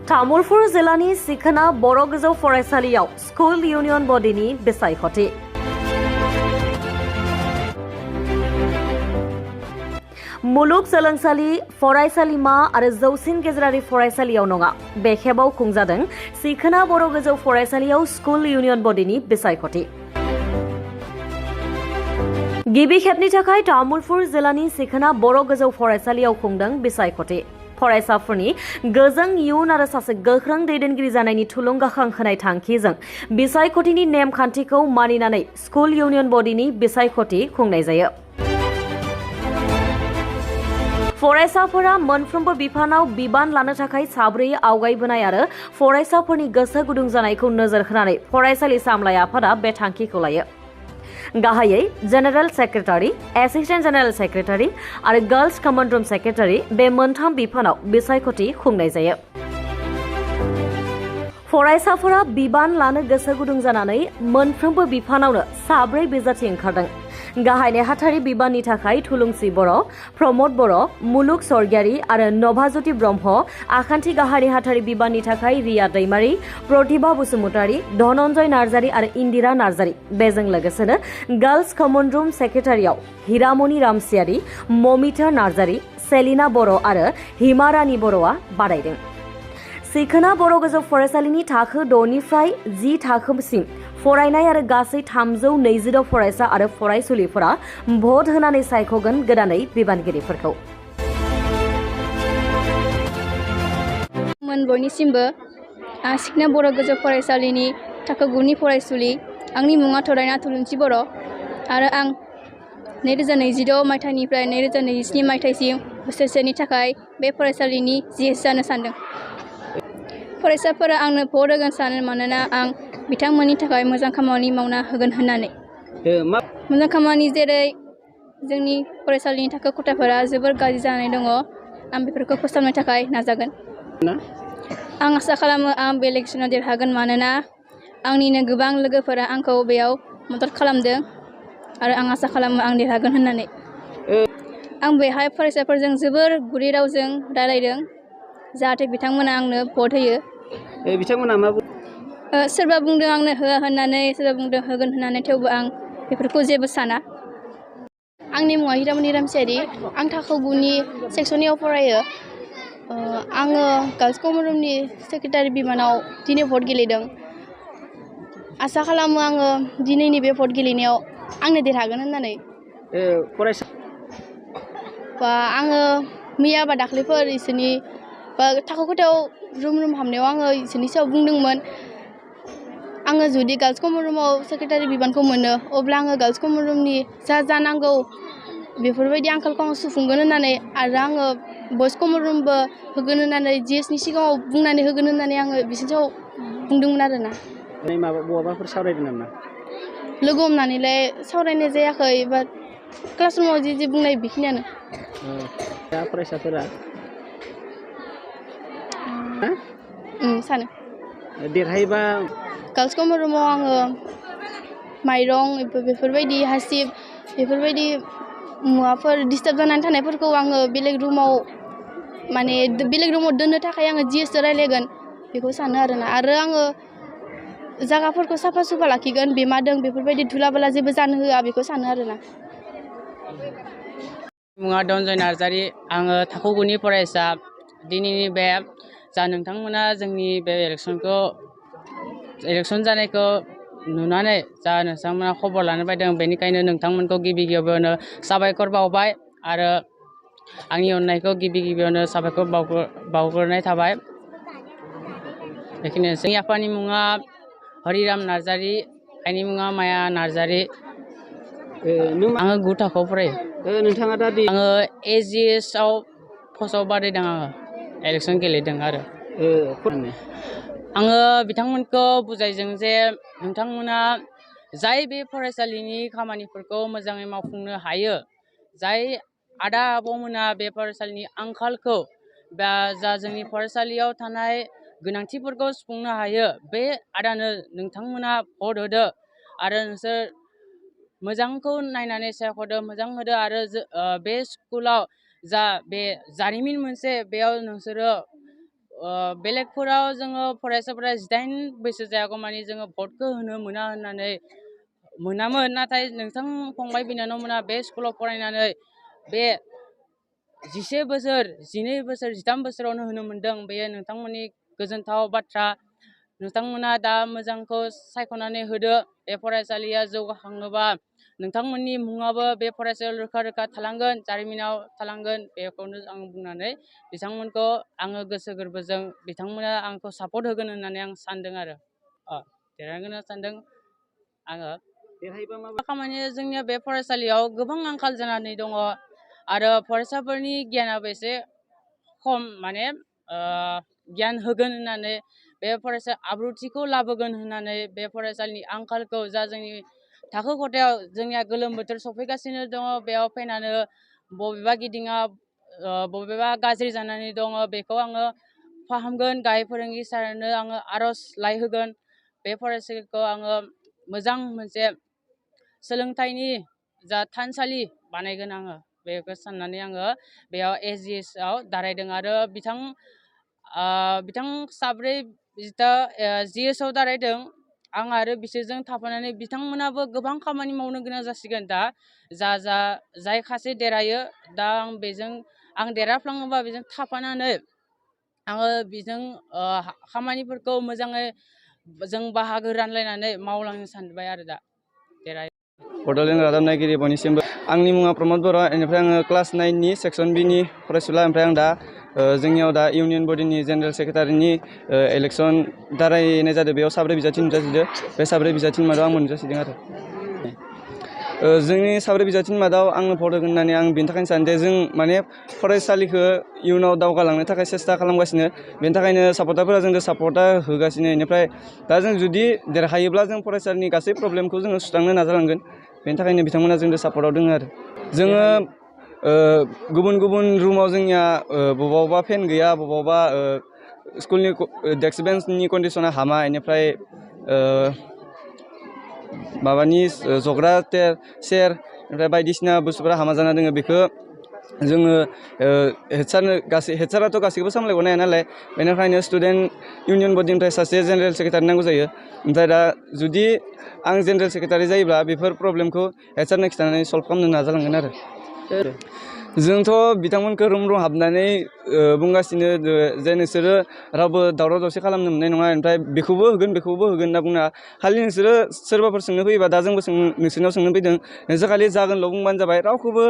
तामुलपुर जिल्लानि सिखोना बर' गोजौ फरायसालियाव स्कुल इउनियन बडिनि बिसायख'थि। मुलुग सोलोंसालि फरायसालिमा आरो जौसिन गेजेरारि फरायसालियाव नङा, बे खेबाव खुंजादों सिखोना बर' गोजौ फरायसालियाव स्कुल इउनियन बडिनि बिसायख'थि। गिबि खेबनि थाखाय तामुलपुर जिल्लानि सिखोना बर' गोजौ फरायसालियाव खुंदों बिसायख'थि। फरायसाफोरनि गोजों इयुन आरो सासे गोख्रों दैदेनगिरि जानायनि थुलुंगाखां होनाय थांखिजों बिसायख'थिनि नेमखान्थिखौ मानिनानै स्कुल इउनियन बडिनि बिसायख'थि खुंनाय जायो। फरायसाफोरा मोनफ्रोमबो बिफानाव बिबान लानो थाखाय साब्रै आवगायबोनाय आरो फरायसाफोरनि गोसो गुदुं जानायखौ नोजोर होनानै फरायसालि सामलाय आफादा बे थांखिखौ लायो। गाहायै general secretary, assistant general secretary आरो गार्ल्स कमन रुम सेक्रेटारि बे मोनथाम बिफानाव बिसायख'थि खुंनाय जायो। फरायसाफोरा बिबान लानो गोसो गुदुं जानानै मोनफ्रोमबो बिफानावनो साब्रै बिजाथि ओंखारदों। गाहाय नेहाथारि बिबाननि थाखाय थुलुंसि बर', प्रमद बर', मुलुग स्वर्गियारि आरो नभाज्योति ब्रह्म, आखान्थि गाहाय नेहाथारि बिबाननि थाखाय रिया दैमारि, प्रतिभा बसुमतारी, धनन्जय नार्जारी आरो इन्दिरा नार्जारी। बेजों लोगोसेनो गार्ल्स कमन रुम सेक्रेटारियाव हिरामणि रामसियारि, ममिता नार्जारी, सेलिना बर' आरो हिमारानि बर'आ बादायदों। सिखोना बर' गोजौ फरायसालिनि थाखो 6 निफ्राय 10 थाखोसिम फरायनाय आरो गासै 326 फरायसा आरो फरायसुलिफोरा भट होनानै सायख'गोन गोदानै बिबानगिरिफोरखौ। बयनिसिमबो आं सिखोना बर' गोजौ फरायसालिनि थाखो 9 नि फरायसुलि। आंनि मुङा थरायना थुलुंसि बर' आरो आं 2026 मायथाइनिफ्राय 2027 मायथाइसिम बोसोरसेनि थाखाय बे फरायसालिनि जिएस जानो सानदों। फरायसाफोरा आंनो भट होगोन सानो, मानोना आं बिथांमोननि थाखाय मोजां खामानि मावना होगोन होननानै। मोजां खामानि जेरै जोंनि फरायसालिनि थाखो खथाफोरा जोबोर गाज्रि जानानै दङ, आं बेफोरखौ फोसाबनो थाखाय नाजागोन। आं आसा खालामो आं बे इलेक्सनाव देरहागोन, मानोना आंनिनो गोबां लोगोफोरा आंखौ बेयाव मदद खालामदों आरो आं आसा खालामो आं देरहागोन होननानै। आं बेहाय फरायसाफोरजों जोबोर गुरै रावजों रायलायदों जाहाथे बिथांमोना आंनो भट होयो। बिथांमोना मा सोरबा बुंदों आंनो होआ होननानै, सोरबा बुंदों होगोन होननानै, थेवबो आं बेफोरखौ जेबो साना। आंनि मुङा हिरामणि रामसियारि। आं थाखो 9 नि सेक्सन एआव फरायो। आङो गार्ल्स कमन रुमनि सेक्रेटारि बिबानाव दिनै भट गेलेदों। आसा खालामो आङो दिनैनि बे भट गेलेनायाव आंनो देरहागोन होननानै। आङो मैया बा दाख्लैफोर इसोरनि थाखो खथायाव रुम हाबनायाव आङो इसोरनि सायाव बुंदोंमोन, आङो जुदि गार्ल्स कमन रुमाव सेक्रेटारि बिबानखौ मोनो अब्ला आङो गार्ल्स कमन रुमनि जा नांगौ बेफोरबायदि आंखालखौ आं सुफुंगोन होननानै, आरो आङो बयस कमन रुमबो होगोन होननानै जिएसनि सिगाङाव बुंनानै होगोन होननानै आङो बिसोरनि सायाव बुंदोंमोन आरोना। बहाबाफोर सावरायदों नामा? लोगो हमनानैलाय सावरायनाय जायाखै, बाट क्लासरुमाव जि बुंनाय बेखिनियानो। फरायसाफोरा सानो देरहायोबा गार्ल्स कमन रुमाव आङो माइरं बेफोरबायदि हासिब बेफोरबायदि मुवाफोर डिस्टार्ब जानानै थानायफोरखौ आङो बेलेग रुमाव दोननो थाखाय आङो जिएसजों रायलायगोन बेखौ सानो आरोना। आरो आङो जागाफोरखौ साफा सुफा लाखिगोन, बेमादों बेफोरबायदि धुला बाला जेबो जानो होआ बेखौ सानो आरोना। मुङा धनन्जय नार्जारी। आङो थाखो 9 नि फरायसा। दिनैनि बे जा नोंथांमोना जोंनि बे इलेक्सन जानायखौ नुनानै जा नोंथांमोना खबर लानो फैदों, बेनिखायनो नोंथांमोनखौ गिबि गिबियावनो साबायखर बावबाय आरो आंनि अननायखौ गिबि गिबियावनो साबायखर बावग्रोनाय थाबाय। बेखिनियानोसै। जोंनि आफानि मुङा हरिराम नार्जारी, आइनि मुङा माया नार्जारी। आङो 9 थाखोआव फरायो। नोंथाङा दा आङो एजिएसआव पस्टआव बादायदों, आङो इलेक्सन गेलेदों आरो आङो बिथांमोनखौ बुजायदों जे नोंथांमोना जाय बे फरायसालिनि खामानिफोरखौ मोजाङै मावफुंनो हायो, जाय आदा आब'मोना बे फरायसालिनि आंखालखौ बा जा जोंनि फरायसालियाव थानाय गोनांथिफोरखौ सुफुंनो हायो, बे आदानो नोंथांमोना भट होदो आरो नोंसोर मोजांखौ नायनानै सायख'दो, मोजां होदो आरो बे स्कुलाव जा बे जारिमिन मोनसे बेयाव नोंसोरो बेलेगफोराव जोङो फरायसाफोरा 18 बैसो जायागौमानि जोङो भटखौ होनो मोना होननानै मोनामोन, नाथाय नोंथां फंबाय बिनानावमोना बे स्कुलाव फरायनानै बे 11 बोसोर 12 बोसोर 13 बोसोरावनो होनो मोनदों। बेयो नोंथांमोननि गोजोनथाव बाथ्रा। नोंथांमोना दा मोजांखौ सायख'नानै होदो। बे फरायसालिया जौगाखाङोबा नोंथांमोननि मुङाबो बे फरायसालियाव रोखा रोखा थालांगोन, जारिमिनाव थालांगोन। बेखौनो आं बुंनानै बिथांमोनखौ आङो गोसो गोरबोजों बिथांमोना आंखौ सापर्ट होगोन होननानै आं सानदों आरो देरहागोन होनना सानदों आङो। देरहायोबा मा खामानि जोंनिया बे फरायसालियाव गोबां आंखाल जानानै दङ आरो फरायसाफोरनि गियानाबो एसे खम, माने गियान होगोन होननानै बे फरायसा आब्रुथिखौ लाबोगोन होननानै बे फरायसालिनि आंखालखौ जा जोंनि थाखो खथायाव जोंनिया गोलोम बोथोर सफैगासिनो दङ, बेयाव फैनानै बबेबा गिदिङा बबेबा गाज्रि जानानै दङ, बेखौ आङो फाहामगोन। गाहाय फोरोंगिरि सारनो आङो आर'जलाइ होगोन। बे फरायसालिखौ आङो मोजां मोनसे सोलोंथाइनि जा थानसालि बानायगोन आङो, बेखौ साननानै आङो बेयाव SGS आव दारायदों आरो बिथां साब्रै GS आव दारायदों। आं आरो बिसोरजों थाफानानै बिथांमोनाबो गोबां खामानि मावनो गोनां जासिगोन दा जाय खासे देरहायो, दा आं देरहाफ्लाङोबा बेजों थाफानानै आङो बेजों खामानिफोरखौ मोजाङै जों बाहागो रानलायनानै मावलांनो सानबाय आरो दा देरहायो। बड'लेण्ड रादाब नायगिरि बयनिसिमबो आंनि मुङा प्रमद बर'। बेनिफ्राय आङो क्लास 9नि सेक्सन बिनि फरायसुला। ओमफ्राय आं दा जोंनियाव दा इउनियन बडिनि जेनेरेल सेक्रेटारिनि इलेक्सन दारायनाय जादों। बेयाव साब्रै बिजाथि नुजाथिदों। बे साब्रै बिजाथिनि मादाव आंबो नुजाथिदों आरो जोंनि साब्रै बिजाथिनि मादाव आंनो भट होगोन होननानै आं बेनि थाखायनो सानो दे जों माने फरायसालिखौ इयुनाव दावगालांनो थाखाय सेस्था खालामगासिनो। बेनि थाखायनो सापर्टारफोरा जोंनो सापर्टा होगासिनो। बेनिफ्राय दा जों जुदि देरहायोब्ला जों फरायसालिनि गासै प्रब्लेमखौ जोङो सुस्रांनो नाजालांगोन। बेनि थाखायनो बिथांमोना जोंनो सापर्टआव दङ आरो जोङो गुबुन गुबुन रुमाव जोंनिया बबावबा फेन गैया, बबावबा स्कुलनि डेस्क बेन्चनि कन्डिसना हामा, बेनिफ्राय माबानि जग्रा चेयार ओमफ्राय बायदिसिना बुस्थुफोरा हामा जाना दङ। बेखौ जोङो हेडसाराथ' गासैखौबो सामलायगनो हाया नालाय, बेनिखायनो स्टुडेन्ट इउनियन बडिनिफ्राय सासे जेनेरेल सेक्रेटारि नांगौ जायो। ओमफ्राय दा जुदि आं जेनेरेल सेक्रेटारि जायोब्ला बेफोर प्रब्लेमखौ हेडसारनो खिन्थानानै सल्भ खालामनो नाजालांगोन आरो जोंथ' बिथांमोनखौ रुम रुम हाबनानै बुंगासिनो जे नोंसोरो रावबो दावराव दावसि खालामनो मोननाय नङा, ओमफ्राय बेखौबो होगोन होनना बुङा। खालि नोंसोरो सोरबाफोर सोंनो फैयोबा, दा जोंबो नोंसोरनाव सोंनो फैदों, नोंसोर खालि जागोनल' बुंबानो जाबाय। रावखौबो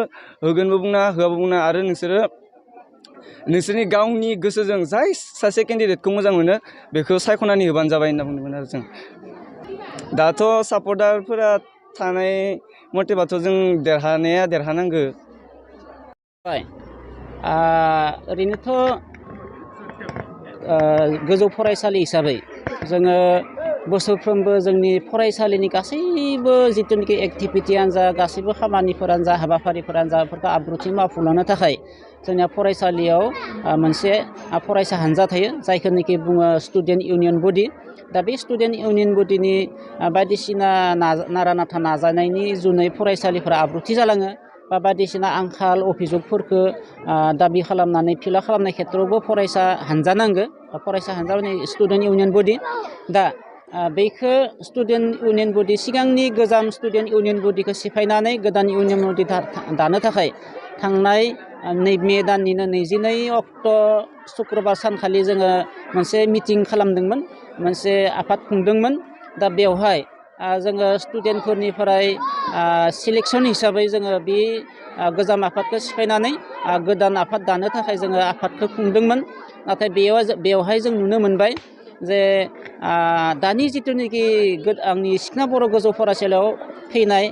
होगोनबो बुंना होआबो बुंना। आरो नोंसोरनि गावनि गोसोजों जाय सासे केन्डिडेटखौ मोजां मोनो बेखौ सायख'नानै होबानो जाबाय होनना बुंदोंमोन आरो जों। दाथ' सापर्टारफोरा थानाय मथेबाथ' जों देरहानांगौ। ओरैनोथ' गोजौ फरायसालि हिसाबै जोङो बोसोरफ्रोमबो जोंनि फरायसालिनि गासैबो जिथुनिखि एक्टिभिटियानो जा, गासैबो खामानिफोरानो जा, हाबाफारिफोरानो जा, बेफोरखौ आब्रुथि मावफुंलांनो थाखाय जोंनिया फरायसालियाव मोनसे फरायसा हान्जा थायो, जायखौनोखि बुङो स्टुडेन्ट इउनियन बडि। दा बे स्टुडेन्ट इउनियन बडिनि बायदिसिना नारा नाथा नाजानायनि जुनै फरायसालिफोरा आब्रुथि जालाङो, बा बायदिसिना आंखाल अभिजगफोरखौ दाबि खालामनानै फिलाप खालामनाय खेथ्रआवबो फरायसा हान्जा नांगौ, फरायसा हान्जा माने स्टुडेन्ट इउनियन बडि। दा बेखौ स्टुडेन्ट इउनियन बडि, सिगांनि गोजाम स्टुडेन्ट इउनियन बडिखौ सिफायनानै गोदान इउनियन बडि दानो थाखाय थांनाय मे दाननिनो 22 अक्ट' सुक्रबार सानखालि जोङो मोनसे मिटिं खालामदोंमोन, मोनसे आफाद खुंदोंमोन। दा बेवहाय जोङो स्टुडेन्टफोरनिफ्राय सिलेक्सन हिसाबै जोङो बे गोजाम आफादखौ सिफायनानै गोदान आफाद दानो थाखाय जोङो आफादखौ खुंदोंमोन। नाथाय बेवहाय जों नुनो मोनबाय जे दानि जिथुनिखि आंनि सिखना बर' गोजौ फरायसालियाव फैनाय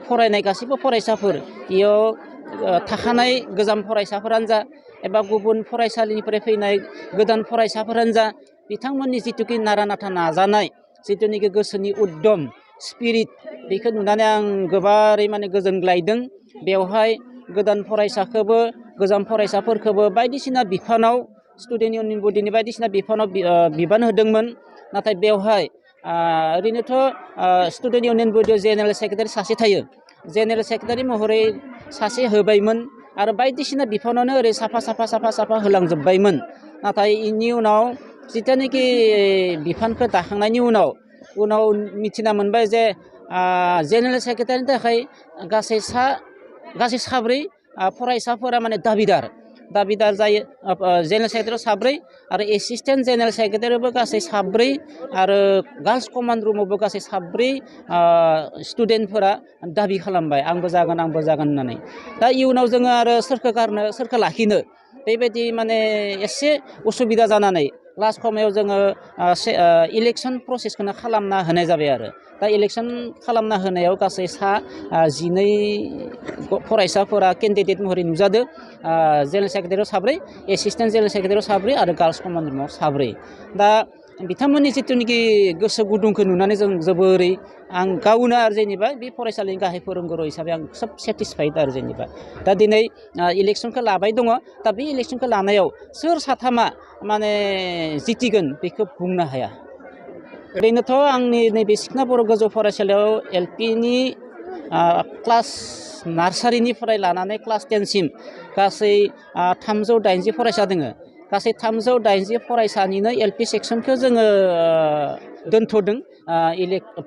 फरायनाय गासैबो फरायसाफोर, बेयाव थाखानाय गोजाम फरायसाफोरानो जा एबा गुबुन फरायसालिनिफ्राय फैनाय गोदान फरायसाफोरानो जा, बिथांमोननि जिथुखि नारा नाथा नाजानाय, जिथुनिखि गोसोनि उद्दम स्पिरिट, बेखौ नुनानै आं गोबारै माने गोजोनग्लायदों। बेवहाय गोदान फरायसाखौबो गोजाम फरायसाफोरखौबो बायदिसिना बिफानाव स्टुडेन्ट इउनियन बडिनि बायदिसिना बिफानाव बिबान होदोंमोन। नाथाय बेवहाय ओरैनोथ' स्टुडेन्ट इउनियन बडियाव जेनेरेल सेक्रेटारि सासे थायो, जेनेरेल सेक्रेटारि महरै सासे होबायमोन आरो बायदिसिना बिफानावनो ओरै साफा होलांजोब्बायमोन। नाथाय इनि उनाव जितियानोखि बिफानखौ दाखांनायनि उनाव मिथिना मोनबाय जे जेनेरेल सेक्रेटारिनि थाखाय गासै साब्रै फरायसाफोरा माने दाबिदार जायो जेनेरेल सेक्रेटारियाव साब्रै आरो एसिस्टेन्ट जेनेरेल सेक्रेटारियावबो गासै साब्रै आरो गार्लस कमान्ड रुमावबो गासै साब्रै स्टुडेन्टफोरा दाबि खालामबाय आंबो जागोन होननानै दा इयुनाव जोङो आरो सोरखौ लाखिनो बेबायदि माने एसे उसुबिदा जानानै लास्ट समायाव जोङो इलेक्सन प्रसेसखौनो खालामना होनाय जाबाय आरो दा इलेक्सन खालामना होनायाव गासै 12 फरायसाफोरा केन्डिडेट महरै नुजादों जेनेरेल सेक्रेटारियाव साब्रै एसिस्टेन्ट जेनेरेल सेक्रेटारियाव साब्रै आरो गार्लस कमान्ड रुमाव साब्रै दा बिथांमोननि जिथुनिखि गोसो गुदुंखौ नुनानै जों जोबोरै आं गावनो आरो जेनेबा बे फरायसालिनि गाहाय फोरोंगुरु हिसाबै आं सब सेटिसफाइड आरो जेनेबा दा दिनै इलेक्सनखौ लाबाय दङ दा बे इलेक्सनखौ लानायाव सोर साथामा माने जितिगोन बेखौ बुंनो हाया ओरैनोथ' आंनि नैबे सिखना बर' गोजौ फरायसालियाव एलपिनि क्लास नार्सारिनिफ्राय लानानै क्लास 10 सिम गासै 380 फरायसा दङ गासै 380 फरायसानिनो एलपि सेक्सनखौ जोङो दोनथ'दों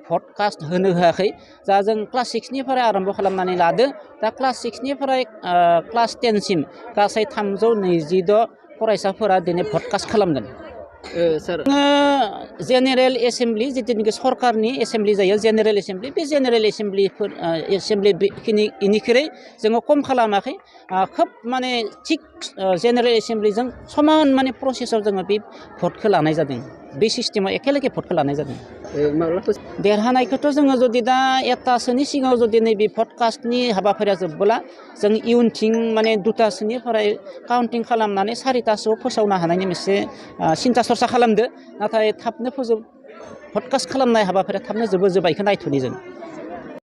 भट कास्ट होनो होआखै जा जों क्लास 6निफ्राय आरम्भ खालामनानै लादो दा क्लास 6निफ्राय क्लास 10 सिम गासै 326 फरायसाफोरा दिनै भट कास्ट खालामगोन सार जेनेरेल एसेम्ब्लि जितुनिखि सरकारनि एसेम्ब्लि जायो जेनेरेल एसेम्ब्लि बे जेनेरेल एसेम्ब्लिनिख्रुइ जोङो खम खालामाखै खोब माने थिग जेनेरेल एसेम्ब्लिजों समान माने प्रसेसआव जोङो बे भटखौ लानाय जादों बे सिस्टेमाव एखेलेगे भटखौ लानाय जादों देरहानायखौथ' जोङो जुदि दा 1तासोनि सिगाङाव जुदि नैबे भट कास्टनि हाबाफारिया जोबबोला जों इयुनथिं माने 2तासोनिफ्राय काउन्टिं खालामनानै 4तासोआव फोसावनो हानायनि मोनसे सिन्था सरसा खालामदो नाथाय थाबनो भट कास्ट खालामनाय हाबाफारिया थाबनो जोबबायखौ नायथ'नि जों